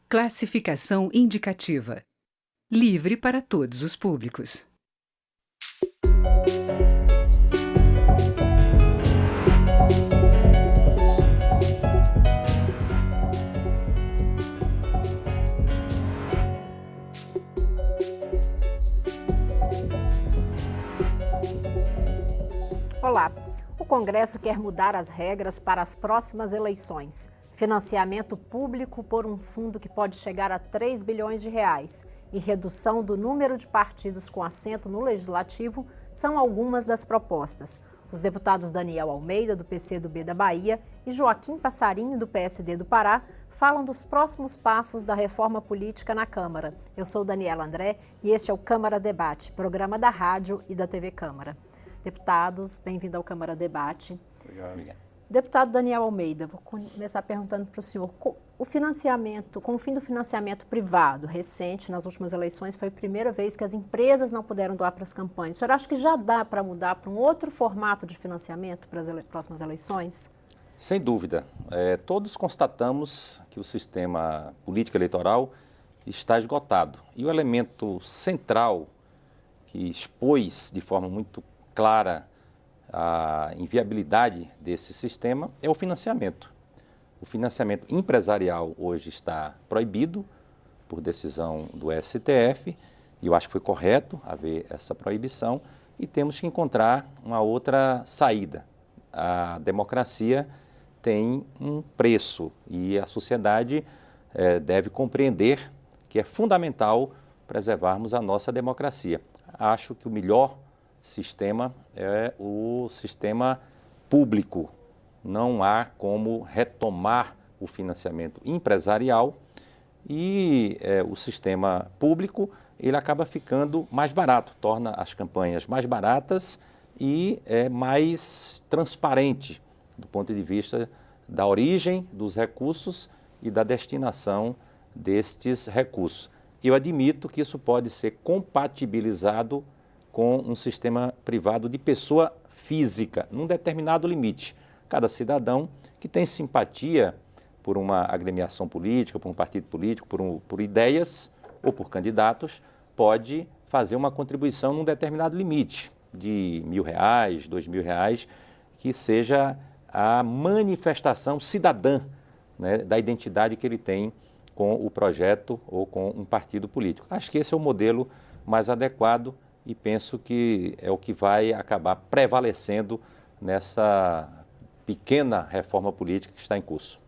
Classificação indicativa. Livre para todos os públicos. Olá, o Congresso quer mudar as regras para as próximas eleições. Financiamento público por um fundo que pode chegar a 3 bilhões de reais e redução do número de partidos com assento no Legislativo são algumas das propostas. Os deputados Daniel Almeida, do PCdoB da Bahia, e Joaquim Passarinho, do PSD do Pará, falam dos próximos passos da reforma política na Câmara. Eu sou Daniela André e este é o Câmara Debate, programa da rádio e da TV Câmara. Deputados, bem-vindo ao Câmara Debate. Obrigado. Deputado Daniel Almeida, vou começar perguntando para o senhor, com o fim do financiamento privado recente, nas últimas eleições, foi a primeira vez que as empresas não puderam doar para as campanhas. O senhor acha que já dá para mudar para um outro formato de financiamento para as próximas eleições? Sem dúvida. Todos constatamos que o sistema político eleitoral está esgotado. E o elemento central que expôs de forma muito clara a inviabilidade desse sistema é o financiamento. O financiamento empresarial hoje está proibido por decisão do STF, e eu acho que foi correto haver essa proibição, e temos que encontrar uma outra saída. A democracia tem um preço e a sociedade deve compreender que é fundamental preservarmos a nossa democracia. Acho que o melhor sistema é o sistema público. Não há como retomar o financiamento empresarial e o sistema público ele acaba ficando mais barato, torna as campanhas mais baratas e mais transparente do ponto de vista da origem dos recursos e da destinação destes recursos. Eu admito que isso pode ser compatibilizado com um sistema privado de pessoa física, num determinado limite. Cada cidadão que tem simpatia por uma agremiação política, por um partido político, por ideias ou por candidatos, pode fazer uma contribuição num determinado limite de R$1.000, R$2.000, que seja a manifestação cidadã, né, da identidade que ele tem com o projeto ou com um partido político. Acho que esse é o modelo mais adequado e penso que é o que vai acabar prevalecendo nessa pequena reforma política que está em curso.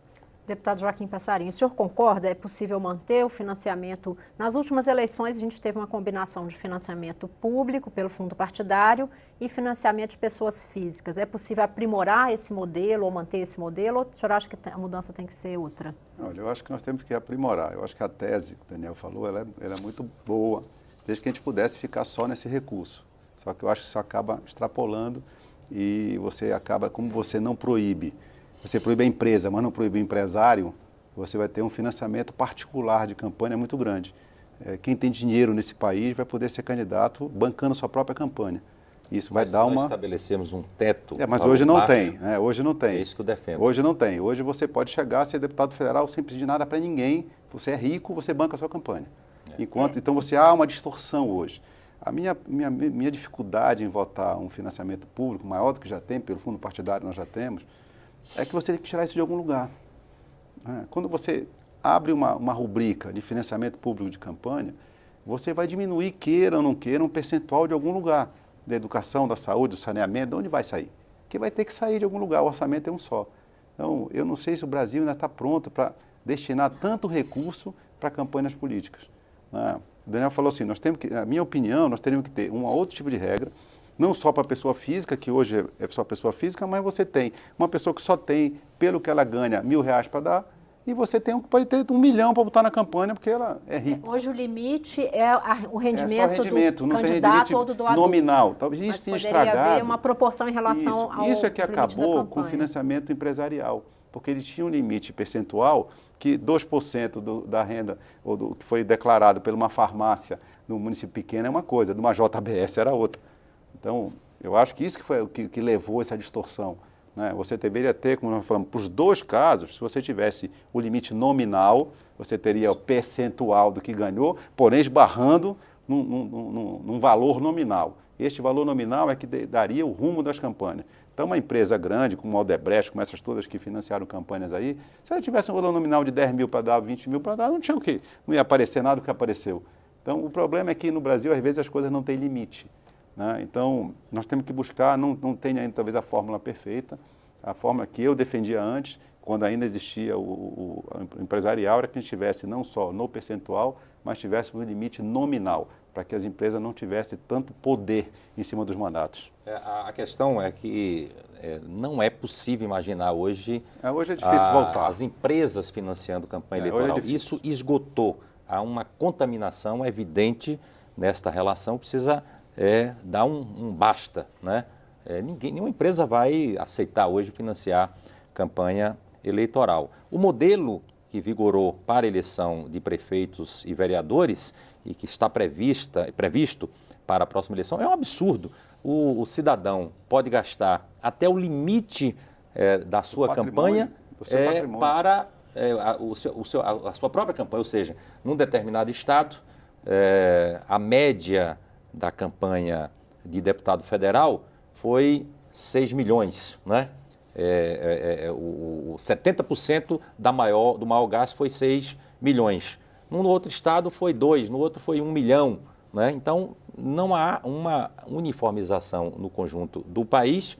Deputado Joaquim Passarinho, o senhor concorda? É possível manter o financiamento? Nas últimas eleições, a gente teve uma combinação de financiamento público pelo fundo partidário e financiamento de pessoas físicas. É possível aprimorar esse modelo ou manter esse modelo? Ou o senhor acha que a mudança tem que ser outra? Olha, eu acho que nós temos que aprimorar. Eu acho que a tese que o Daniel falou, ela é muito boa, desde que a gente pudesse ficar só nesse recurso. Só que eu acho que isso acaba extrapolando e você acaba, como você não proíbe, você proíbe a empresa, mas não proíbe o empresário, você vai ter um financiamento particular de campanha muito grande. Quem tem dinheiro nesse país vai poder ser candidato bancando sua própria campanha. Isso vai dar uma... Nós estabelecemos um teto... mas hoje não tem, né? Hoje não tem. É isso que eu defendo. Hoje não tem. Hoje você pode chegar a ser deputado federal sem pedir nada para ninguém. Você é rico, você banca a sua campanha. Então você há uma distorção hoje. A minha dificuldade em votar um financiamento público maior do que já tem, pelo fundo partidário nós já temos, é que você tem que tirar isso de algum lugar. Quando você abre uma rubrica de financiamento público de campanha, você vai diminuir, queira ou não queira, um percentual de algum lugar, da educação, da saúde, do saneamento, de onde vai sair? Porque vai ter que sair de algum lugar, o orçamento é um só. Então, eu não sei se o Brasil ainda está pronto para destinar tanto recurso para campanhas políticas. O Daniel falou assim, na minha opinião, nós teríamos que ter um outro tipo de regra, não só para a pessoa física, que hoje é só pessoa física, mas você tem uma pessoa que só tem, pelo que ela ganha, R$1.000 para dar, e você tem pode ter R$1 milhão para botar na campanha, porque ela é rica. Hoje o limite é o rendimento, do não candidato ou do doador. Nominal. Talvez isso tenha estragado. Poderia haver uma proporção em relação ao Isso é que limite acabou com o financiamento empresarial, porque ele tinha um limite percentual que 2% da renda, ou do que foi declarado por uma farmácia no município pequeno é uma coisa, de uma JBS era outra. Então, eu acho que isso que foi o que levou essa distorção. né? Você deveria ter, como nós falamos, para os dois casos, se você tivesse o limite nominal, você teria o percentual do que ganhou, porém esbarrando num valor nominal. Este valor nominal é que daria o rumo das campanhas. Então, uma empresa grande, como a Odebrecht, como essas todas que financiaram campanhas aí, se ela tivesse um valor nominal de 10 mil para dar, 20 mil para dar, não tinha o quê? Não ia aparecer nada do que apareceu. Então, o problema é que no Brasil, às vezes, as coisas não têm limite, né? Então, nós temos que buscar, não tem ainda talvez a fórmula perfeita, a fórmula que eu defendia antes, quando ainda existia o empresarial, era que a gente tivesse não só no percentual, mas tivesse um limite nominal, para que as empresas não tivessem tanto poder em cima dos mandatos. A questão é que não é possível imaginar hoje, hoje é difícil voltar. As empresas financiando campanha eleitoral. Isso esgotou. Há uma contaminação evidente nesta relação, precisa dar um basta, né? Nenhuma empresa vai aceitar hoje financiar campanha eleitoral. O modelo que vigorou para a eleição de prefeitos e vereadores e que está previsto para a próxima eleição é um absurdo. O cidadão pode gastar até o limite da sua campanha para a sua própria campanha, ou seja, num determinado estado, a média da campanha de deputado federal foi 6 milhões, né? O 70% do maior gasto foi 6 milhões. No outro estado foi 2, no outro foi 1 milhão. Né? Então, não há uma uniformização no conjunto do país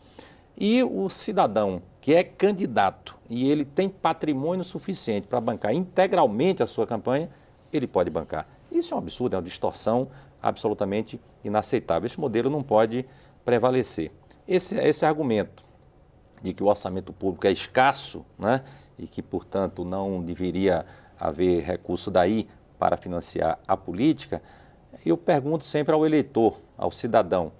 e o cidadão que é candidato e ele tem patrimônio suficiente para bancar integralmente a sua campanha, ele pode bancar. Isso é um absurdo, é uma distorção absolutamente inaceitável. Esse modelo não pode prevalecer. Esse argumento de que o orçamento público é escasso, né, e que, portanto, não deveria haver recurso daí para financiar a política, eu pergunto sempre ao eleitor, ao cidadão,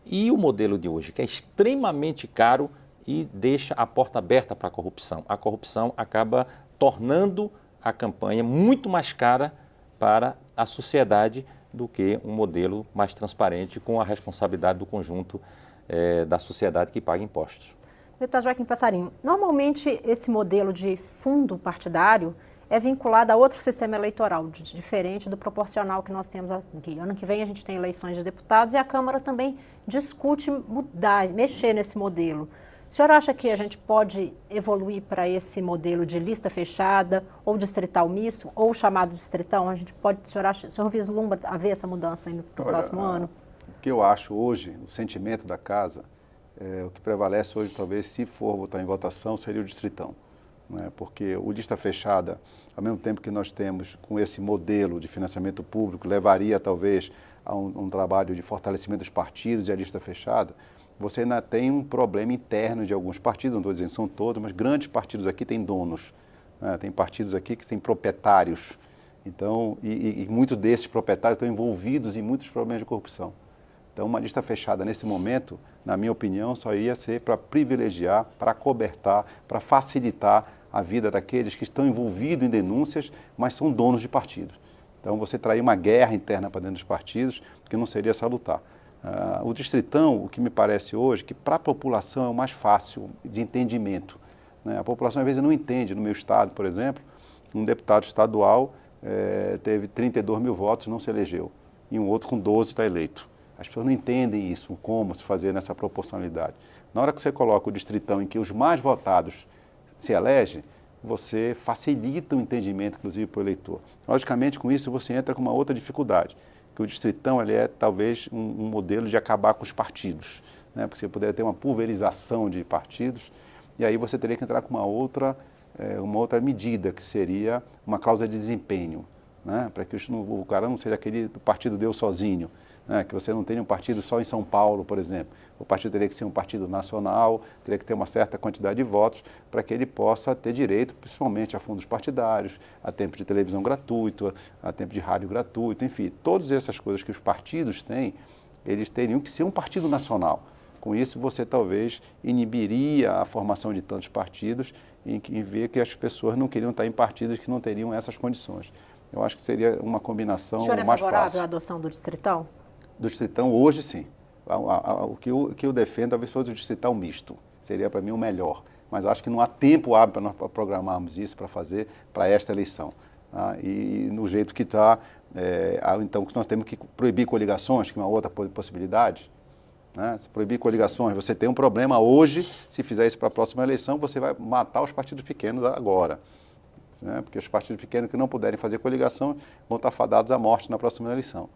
e o modelo de hoje, que é extremamente caro e deixa a porta aberta para a corrupção. A corrupção acaba tornando a campanha muito mais cara para a sociedade do que um modelo mais transparente com a responsabilidade do conjunto da sociedade que paga impostos. Deputado Joaquim Passarinho, normalmente esse modelo de fundo partidário é vinculado a outro sistema eleitoral, diferente do proporcional que nós temos aqui. Ano que vem a gente tem eleições de deputados e a Câmara também discute mudar, mexer nesse modelo. O senhor acha que a gente pode evoluir para esse modelo de lista fechada ou distrital misto, ou chamado distritão? A gente pode, o senhor vislumbra haver essa mudança no próximo ano? O que eu acho hoje, o sentimento da casa, o que prevalece hoje, talvez, se for votar em votação, seria o distritão. Né? Porque o lista fechada, ao mesmo tempo que nós temos com esse modelo de financiamento público, levaria, talvez, a um trabalho de fortalecimento dos partidos e a lista fechada, você ainda tem um problema interno de alguns partidos, não estou dizendo que são todos, mas grandes partidos aqui têm donos, né? Tem partidos aqui que têm proprietários, então, e muitos desses proprietários estão envolvidos em muitos problemas de corrupção. Então, uma lista fechada nesse momento, na minha opinião, só iria ser para privilegiar, para acobertar, para facilitar a vida daqueles que estão envolvidos em denúncias, mas são donos de partidos. Então, você trair uma guerra interna para dentro dos partidos, que não seria salutar. O distritão, o que me parece hoje, que para a população é o mais fácil de entendimento. Né? A população, às vezes, não entende. No meu estado, por exemplo, um deputado estadual teve 32 mil votos, não se elegeu, e um outro com 12 está eleito. As pessoas não entendem isso, como se fazer nessa proporcionalidade. Na hora que você coloca o distritão em que os mais votados se elegem, você facilita o entendimento, inclusive, para o eleitor. Logicamente, com isso, você entra com uma outra dificuldade, que o distritão ele é, talvez, um modelo de acabar com os partidos, né? Porque você poderia ter uma pulverização de partidos, e aí você teria que entrar com uma outra medida, que seria uma cláusula de desempenho, né? Para que o cara não seja aquele partido deu sozinho. Que você não tenha um partido só em São Paulo, por exemplo. O partido teria que ser um partido nacional, teria que ter uma certa quantidade de votos para que ele possa ter direito, principalmente a fundos partidários, a tempo de televisão gratuito, a tempo de rádio gratuito, enfim, todas essas coisas que os partidos têm, eles teriam que ser um partido nacional. Com isso, você talvez inibiria a formação de tantos partidos e ver que as pessoas não queriam estar em partidos que não teriam essas condições. Eu acho que seria uma combinação mais fácil. O senhor é favorável à adoção do distritão? Do distritão, hoje sim. O que eu defendo talvez fosse o distritão misto. seria para mim o melhor. Mas acho que não há tempo hábil para nós programarmos isso, para fazer para esta eleição. Tá? E no jeito que está, então nós temos que proibir coligações, que é uma outra possibilidade. Né? Se proibir coligações, você tem um problema hoje, se fizer isso para a próxima eleição, você vai matar os partidos pequenos agora. Né? Porque os partidos pequenos que não puderem fazer coligação vão estar fadados à morte na próxima eleição.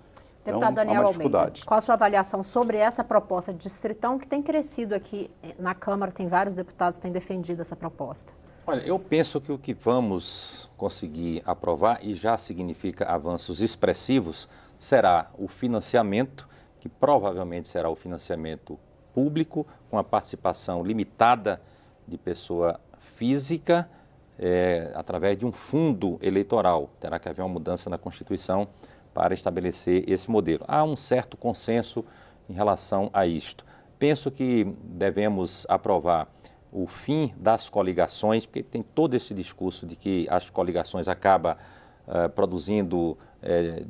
Deputado Então, Daniel Almeida, qual a sua avaliação sobre essa proposta de distritão que tem crescido aqui na Câmara? Tem vários deputados que têm defendido essa proposta. Olha, eu penso que o que vamos conseguir aprovar, e já significa avanços expressivos, será o financiamento, que provavelmente será o financiamento público, com a participação limitada de pessoa física, através de um fundo eleitoral. Terá que haver uma mudança na Constituição para estabelecer esse modelo. Há um certo consenso em relação a isto. Penso que devemos aprovar o fim das coligações, porque tem todo esse discurso de que as coligações acabam produzindo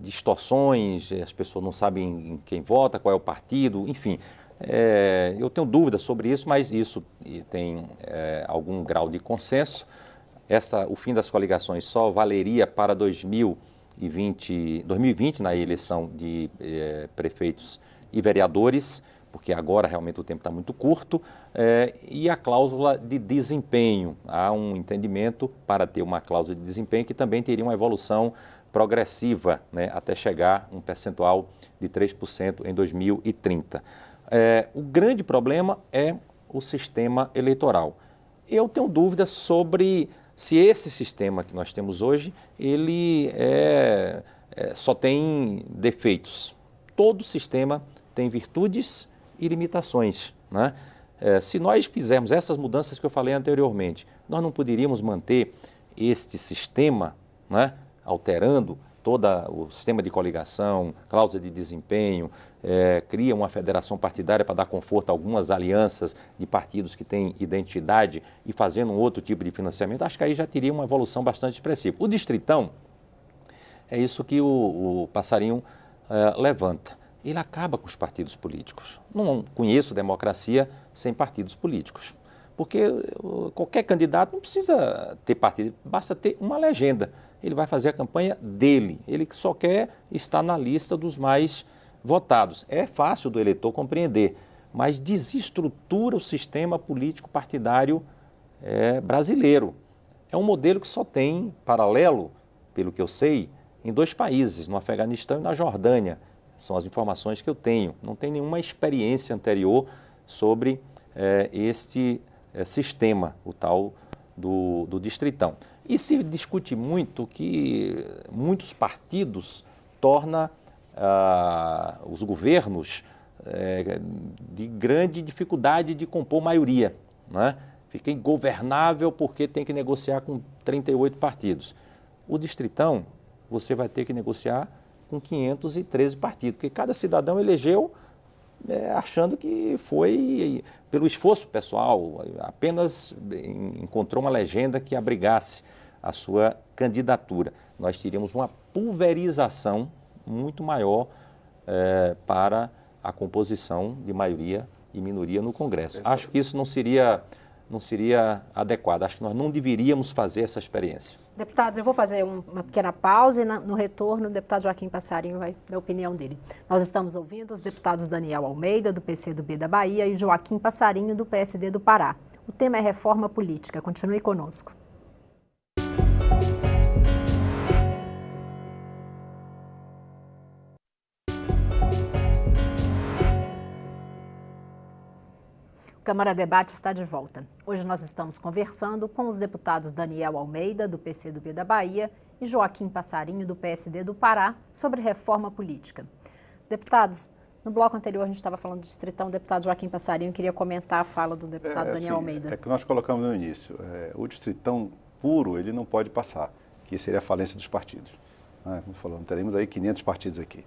distorções, as pessoas não sabem em quem vota, qual é o partido, enfim. Eu tenho dúvidas sobre isso, mas isso tem algum grau de consenso. O fim das coligações só valeria para 2020, na eleição de prefeitos e vereadores, porque agora realmente o tempo está muito curto, e a cláusula de desempenho. Há um entendimento para ter uma cláusula de desempenho que também teria uma evolução progressiva, né, até chegar a um percentual de 3% em 2030. O grande problema é o sistema eleitoral. Eu tenho dúvidas sobre se esse sistema que nós temos hoje, ele só tem defeitos. Todo sistema tem virtudes e limitações, né? Se nós fizermos essas mudanças que eu falei anteriormente, nós não poderíamos manter este sistema, né, alterando todo o sistema de coligação, cláusula de desempenho, cria uma federação partidária para dar conforto a algumas alianças de partidos que têm identidade e fazendo um outro tipo de financiamento. Acho que aí já teria uma evolução bastante expressiva. O distritão é isso que o Passarinho levanta. Ele acaba com os partidos políticos. Não conheço democracia sem partidos políticos, porque qualquer candidato não precisa ter partido, basta ter uma legenda. Ele vai fazer a campanha dele, ele só quer estar na lista dos mais votados. É fácil do eleitor compreender, mas desestrutura o sistema político partidário brasileiro. É um modelo que só tem paralelo, pelo que eu sei, em 2 países, no Afeganistão e na Jordânia. São as informações que eu tenho. Não tem nenhuma experiência anterior sobre este sistema, o tal do distritão. E se discute muito que muitos partidos tornam os governos de grande dificuldade de compor maioria, né? Fica ingovernável porque tem que negociar com 38 partidos. O distritão, você vai ter que negociar com 513 partidos, porque cada cidadão elegeu achando que foi pelo esforço pessoal, apenas encontrou uma legenda que abrigasse a sua candidatura. Nós teríamos uma pulverização muito maior para a composição de maioria e minoria no Congresso. Acho que isso não seria adequado, acho que nós não deveríamos fazer essa experiência. Deputados, eu vou fazer uma pequena pausa e no retorno o deputado Joaquim Passarinho vai dar a opinião dele. Nós estamos ouvindo os deputados Daniel Almeida, do PCdoB da Bahia, e Joaquim Passarinho, do PSD do Pará. O tema é reforma política. Continue conosco. O Câmara Debate está de volta. Hoje nós estamos conversando com os deputados Daniel Almeida, do PCdoB da Bahia, e Joaquim Passarinho, do PSD do Pará, sobre reforma política. Deputados, no bloco anterior a gente estava falando de distritão, o deputado Joaquim Passarinho queria comentar a fala do deputado Daniel Almeida. É que nós colocamos no início, o distritão puro ele não pode passar, que seria a falência dos partidos. Como falando, teremos aí 500 partidos aqui.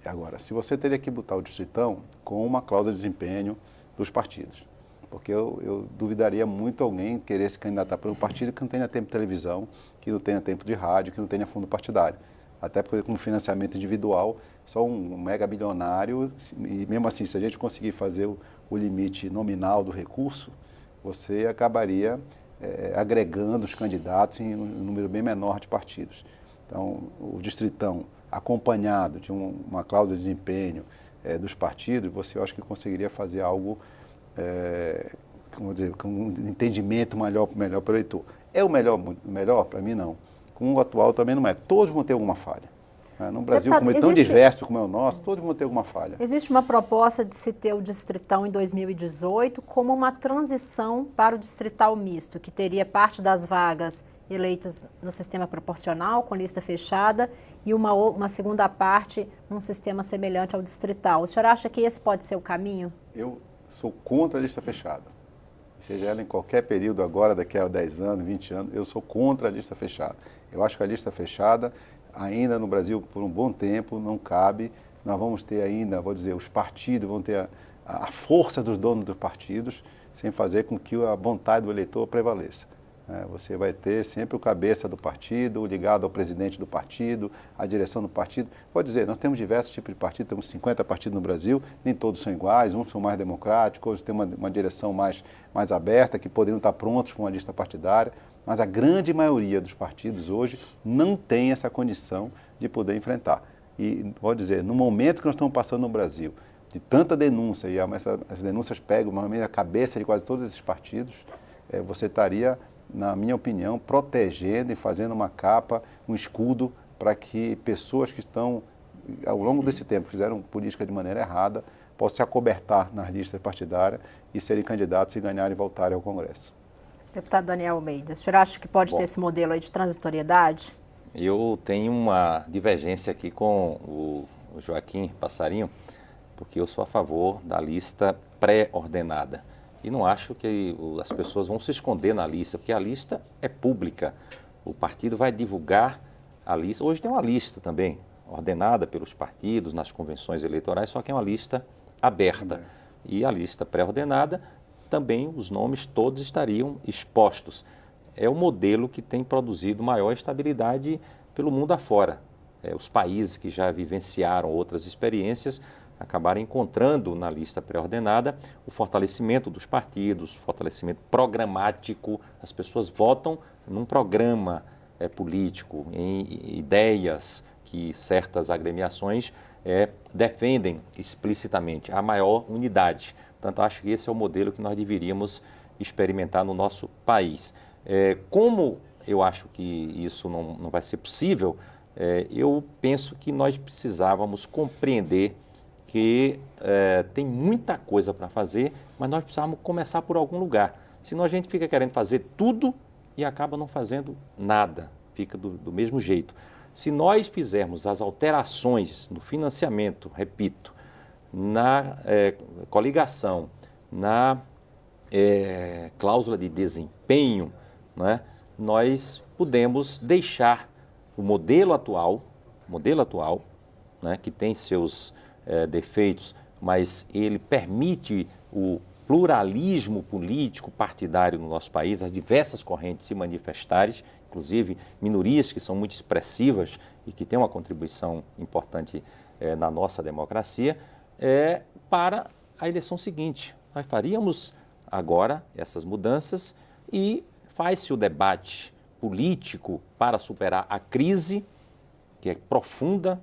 Agora, se você teria que botar o distritão com uma cláusula de desempenho dos partidos, porque eu duvidaria muito alguém querer se candidatar para um partido que não tenha tempo de televisão, que não tenha tempo de rádio, que não tenha fundo partidário. Até porque com financiamento individual, só um mega bilionário, e mesmo assim, se a gente conseguir fazer o limite nominal do recurso, você acabaria agregando os candidatos em um número bem menor de partidos. Então, o distritão, acompanhado de uma cláusula de desempenho dos partidos, você, eu acho que conseguiria fazer algo, vamos dizer, com um entendimento melhor para o eleitor. É o melhor? Para mim, não. Com o atual também não é. Todos vão ter alguma falha. No Brasil, Deputado, como é tão diverso como é o nosso, todos vão ter alguma falha. Existe uma proposta de se ter o distritão em 2018 como uma transição para o distrital misto, que teria parte das vagas eleitas no sistema proporcional, com lista fechada, e uma segunda parte num sistema semelhante ao distrital. O senhor acha que esse pode ser o caminho? Eu sou contra a lista fechada. Seja ela em qualquer período agora, daqui a 10 anos, 20 anos, eu sou contra a lista fechada. Eu acho que a lista fechada, ainda no Brasil, por um bom tempo, não cabe. Nós vamos ter ainda, vou dizer, os partidos vão ter a força dos donos dos partidos, sem fazer com que a vontade do eleitor prevaleça. Você vai ter sempre o cabeça do partido, ligado ao presidente do partido, à direção do partido. Pode dizer, nós temos diversos tipos de partidos, temos 50 partidos no Brasil, nem todos são iguais, uns são mais democráticos, outros têm uma direção mais aberta, que poderiam estar prontos para uma lista partidária, mas a grande maioria dos partidos hoje não tem essa condição de poder enfrentar. E, pode dizer, no momento que nós estamos passando no Brasil, de tanta denúncia, e as denúncias pegam a cabeça de quase todos esses partidos, você estaria, na minha opinião, protegendo e fazendo uma capa, um escudo para que pessoas que estão, ao longo desse tempo, fizeram política de maneira errada, possam se acobertar nas listas partidárias e serem candidatos e ganharem e voltarem ao Congresso. Deputado Daniel Almeida, o senhor acha que pode ter esse modelo aí de transitoriedade? Eu tenho uma divergência aqui com o Joaquim Passarinho, porque eu sou a favor da lista pré-ordenada. E não acho que as pessoas vão se esconder na lista, porque a lista é pública. O partido vai divulgar a lista. Hoje tem uma lista também, ordenada pelos partidos, nas convenções eleitorais, só que é uma lista aberta. E a lista pré-ordenada, também os nomes todos estariam expostos. É o modelo que tem produzido maior estabilidade pelo mundo afora. Os países que já vivenciaram outras experiências acabaram encontrando na lista pré-ordenada o fortalecimento dos partidos, o fortalecimento programático. As pessoas votam num programa político, em ideias que certas agremiações defendem explicitamente, a maior unidade. Portanto, acho que esse é o modelo que nós deveríamos experimentar no nosso país. Como eu acho que isso não vai ser possível, eu penso que nós precisávamos compreender que tem muita coisa para fazer, mas nós precisamos começar por algum lugar. Senão a gente fica querendo fazer tudo e acaba não fazendo nada, fica do mesmo jeito. Se nós fizermos as alterações no financiamento, repito, na coligação, na cláusula de desempenho, né, nós podemos deixar o modelo atual, né, que tem seus defeitos, mas ele permite o pluralismo político partidário no nosso país, as diversas correntes se manifestarem, inclusive minorias que são muito expressivas e que têm uma contribuição importante na nossa democracia, para a eleição seguinte. Nós faríamos agora essas mudanças e faz-se o debate político para superar a crise, que é profunda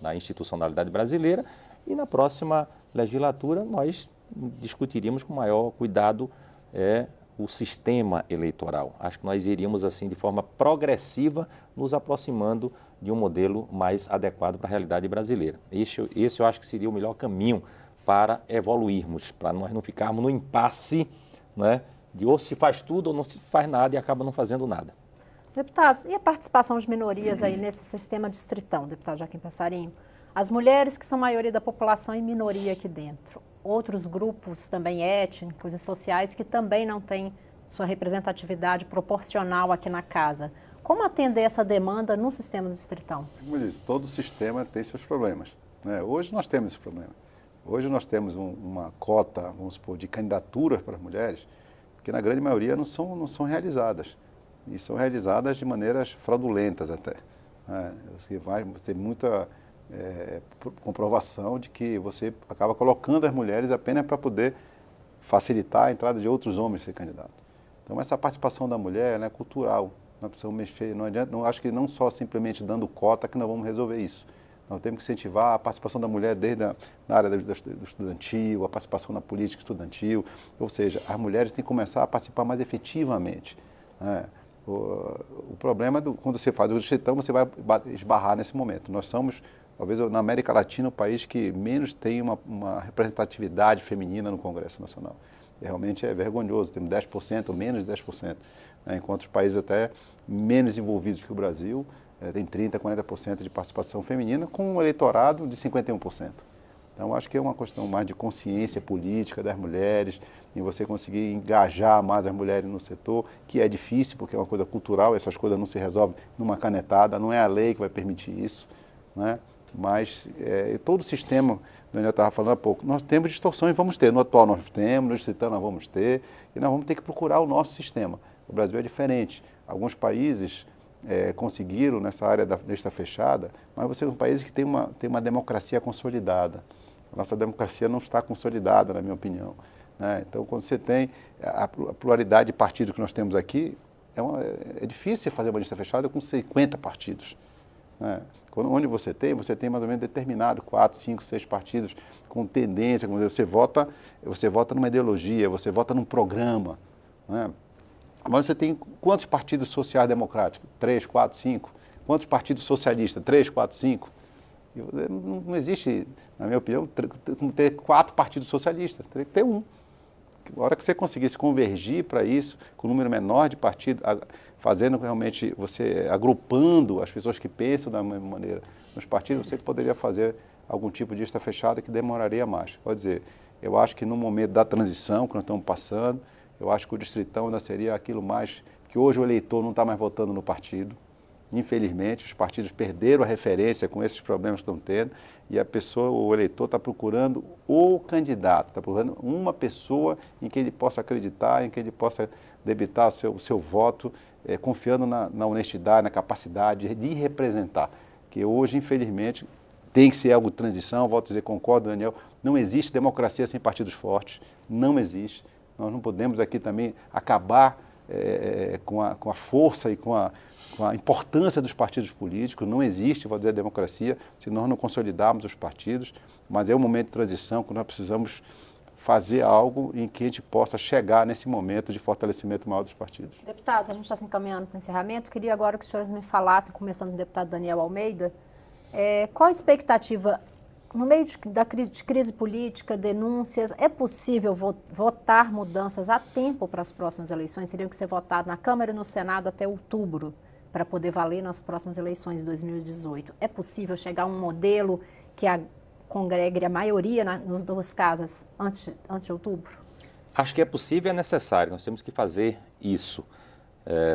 na institucionalidade brasileira, e na próxima legislatura nós discutiríamos com maior cuidado o sistema eleitoral. Acho que nós iríamos assim de forma progressiva nos aproximando de um modelo mais adequado para a realidade brasileira. Esse eu acho que seria o melhor caminho para evoluirmos, para nós não ficarmos no impasse, né, de ou se faz tudo ou não se faz nada e acaba não fazendo nada. Deputados, e a participação de minorias aí nesse sistema distritão, deputado Joaquim Passarinho? As mulheres que são maioria da população e minoria aqui dentro. Outros grupos também étnicos e sociais que também não têm sua representatividade proporcional aqui na casa. Como atender essa demanda no sistema distritão? Como eu disse, todo sistema tem seus problemas, né? Hoje nós temos esse problema. Hoje nós temos uma cota, vamos supor, de candidaturas para as mulheres, que na grande maioria não são realizadas. E são realizadas de maneiras fraudulentas até. Você vai ter muita comprovação de que você acaba colocando as mulheres apenas para poder facilitar a entrada de outros homens a ser candidato. Então, essa participação da mulher, ela é cultural. Nós precisamos mexer, não adianta, acho que não só simplesmente dando cota que nós vamos resolver isso. Nós temos que incentivar a participação da mulher desde na área do estudantil, a participação na política estudantil, ou seja, as mulheres têm que começar a participar mais efetivamente, né? O problema é quando você faz o gestão, você vai esbarrar nesse momento. Nós somos, talvez na América Latina, o país que menos tem uma representatividade feminina no Congresso Nacional. Realmente é vergonhoso, temos 10%, menos de 10%, né? Enquanto os países até menos envolvidos que o Brasil, tem 30%, 40% de participação feminina, com um eleitorado de 51%. Então, acho que é uma questão mais de consciência política das mulheres, em você conseguir engajar mais as mulheres no setor, que é difícil, porque é uma coisa cultural, essas coisas não se resolvem numa canetada, não é a lei que vai permitir isso, né? Mas todo o sistema, o Daniel estava falando há pouco, nós temos distorções, vamos ter, no atual nós temos, no distrital nós vamos ter, e nós vamos ter que procurar o nosso sistema. O Brasil é diferente. Alguns países conseguiram nessa área da lista fechada, mas você é um país que tem uma democracia consolidada. A nossa democracia não está consolidada, na minha opinião, né? Então, quando você tem a pluralidade de partidos que nós temos aqui, é difícil fazer uma lista fechada com 50 partidos, né? Onde você tem mais ou menos determinado 4, 5, 6 partidos com tendência, você vota numa ideologia, você vota num programa, né? Mas você tem quantos partidos sociais-democráticos? 3, 4, 5. Quantos partidos socialistas? 3, 4, 5. Não existe, na minha opinião, ter 4 partidos socialistas. Teria que ter um. A hora que você conseguisse convergir para isso, com um número menor de partidos, fazendo realmente, você agrupando as pessoas que pensam da mesma maneira nos partidos, você poderia fazer algum tipo de lista fechada que demoraria mais. Pode dizer, eu acho que no momento da transição que nós estamos passando, eu acho que o distritão ainda seria aquilo mais, que hoje o eleitor não está mais votando no partido. Infelizmente, os partidos perderam a referência com esses problemas que estão tendo e o eleitor está procurando o candidato, está procurando uma pessoa em que ele possa acreditar, em que ele possa debitar o seu voto, confiando na honestidade, na capacidade de representar. Que hoje, infelizmente, tem que ser algo de transição, volto a dizer, concordo, Daniel, não existe democracia sem partidos fortes, não existe. Nós não podemos aqui também acabar com a força e com a importância dos partidos políticos. Não existe, vou dizer, democracia se nós não consolidarmos os partidos, mas é um momento de transição que nós precisamos fazer algo em que a gente possa chegar nesse momento de fortalecimento maior dos partidos. Deputados, a gente está se encaminhando para o encerramento. Queria agora que os senhores me falassem, começando com o deputado Daniel Almeida, qual a expectativa, no meio de crise política, denúncias, é possível votar mudanças a tempo para as próximas eleições? Teriam que ser votadas na Câmara e no Senado até outubro, para poder valer nas próximas eleições de 2018. É possível chegar a um modelo que congregue a maioria nas duas casas antes de outubro? Acho que é possível e é necessário, nós temos que fazer isso.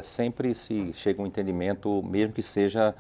Sempre se chega a um entendimento, mesmo que seja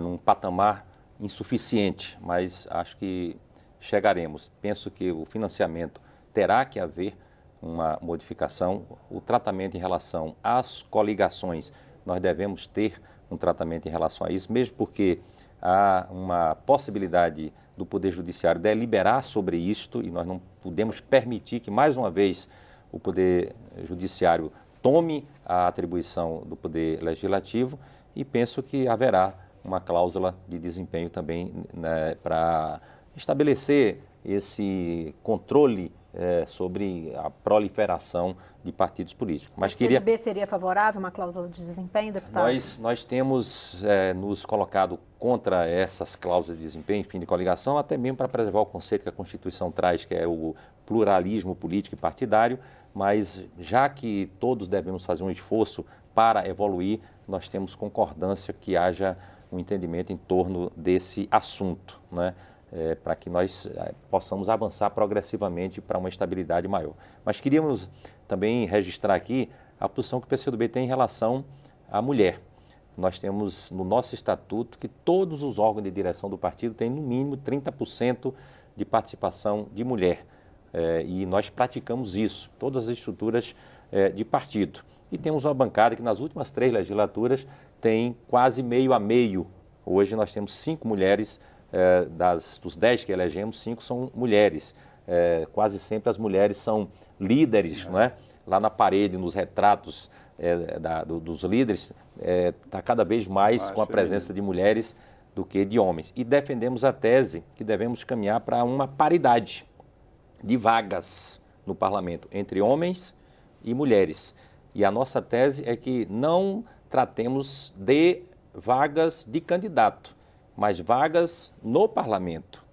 num patamar insuficiente, mas acho que chegaremos. Penso que o financiamento terá que haver uma modificação, o tratamento em relação às coligações, nós devemos ter um tratamento em relação a isso, mesmo porque há uma possibilidade do Poder Judiciário deliberar sobre isto e nós não podemos permitir que, mais uma vez, o Poder Judiciário tome a atribuição do Poder Legislativo e penso que haverá uma cláusula de desempenho também, né, para estabelecer esse controle sobre a proliferação de partidos políticos. Mas a CNB seria favorável a uma cláusula de desempenho, deputado? Nós temos nos colocado contra essas cláusulas de desempenho, fim de coligação, até mesmo para preservar o conceito que a Constituição traz, que é o pluralismo político e partidário, mas já que todos devemos fazer um esforço para evoluir, nós temos concordância que haja um entendimento em torno desse assunto, né? Para que nós possamos avançar progressivamente para uma estabilidade maior. Mas queríamos também registrar aqui a posição que o PCdoB tem em relação à mulher. Nós temos no nosso estatuto que todos os órgãos de direção do partido têm no mínimo 30% de participação de mulher. E nós praticamos isso, todas as estruturas de partido. E temos uma bancada que nas últimas 3 legislaturas tem quase meio a meio. Hoje nós temos 5 mulheres, dos 10 que elegemos, 5 são mulheres. quase sempre as mulheres são líderes, não é? Lá na parede, nos retratos dos líderes, está cada vez mais com a presença de mulheres do que de homens. E defendemos a tese que devemos caminhar para uma paridade de vagas no parlamento entre homens e mulheres. E a nossa tese é que não tratemos de vagas de candidato, mas vagas no parlamento.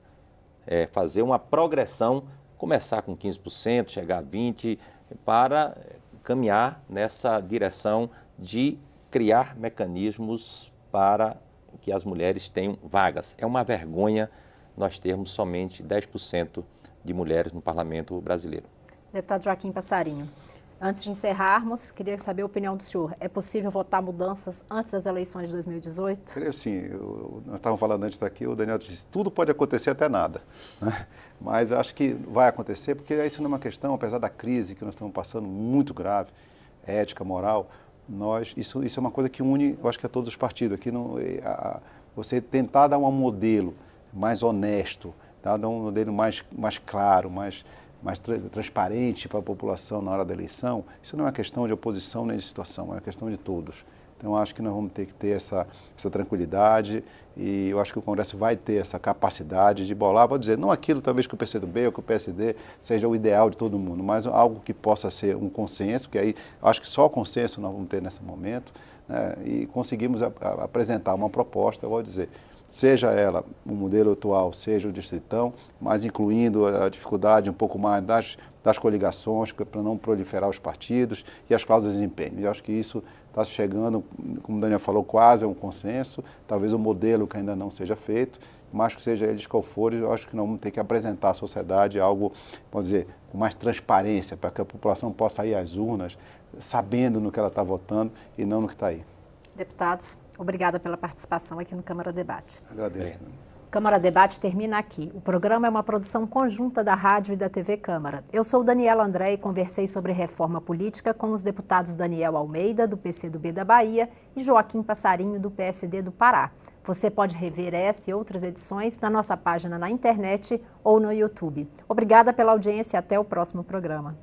Fazer uma progressão, começar com 15%, chegar a 20%, para caminhar nessa direção de criar mecanismos para que as mulheres tenham vagas. É uma vergonha nós termos somente 10% de mulheres no parlamento brasileiro. Deputado Joaquim Passarinho, antes de encerrarmos, queria saber a opinião do senhor. É possível votar mudanças antes das eleições de 2018? Creio sim. Nós estávamos falando antes daqui, o Daniel disse, tudo pode acontecer até nada, né? Mas acho que vai acontecer, porque isso não é uma questão, apesar da crise que nós estamos passando, muito grave, ética, moral, isso é uma coisa que une, eu acho que a todos os partidos. Aqui você tentar dar um modelo mais honesto, dar um modelo mais claro, mais transparente para a população na hora da eleição, isso não é uma questão de oposição nem de situação, é uma questão de todos. Então, acho que nós vamos ter que ter essa tranquilidade e eu acho que o Congresso vai ter essa capacidade de bolar, vou dizer, não aquilo talvez que o PCdoB ou que o PSD seja o ideal de todo mundo, mas algo que possa ser um consenso, que aí acho que só o consenso nós vamos ter nesse momento, né, e conseguimos apresentar uma proposta, eu vou dizer, seja ela o modelo atual, seja o distritão, mas incluindo a dificuldade um pouco mais das coligações, para não proliferar os partidos e as cláusulas de desempenho. E acho que isso está chegando, como o Daniel falou, quase a um consenso, talvez um modelo que ainda não seja feito, mas que seja eles qual for, eu acho que nós vamos ter que apresentar à sociedade algo, vamos dizer, com mais transparência, para que a população possa ir às urnas sabendo no que ela está votando e não no que está aí. Deputados, obrigada pela participação aqui no Câmara Debate. Agradeço. Câmara Debate termina aqui. O programa é uma produção conjunta da Rádio e da TV Câmara. Eu sou Daniela André e conversei sobre reforma política com os deputados Daniel Almeida, do PCdoB da Bahia, e Joaquim Passarinho, do PSD do Pará. Você pode rever essa e outras edições na nossa página na internet ou no YouTube. Obrigada pela audiência e até o próximo programa.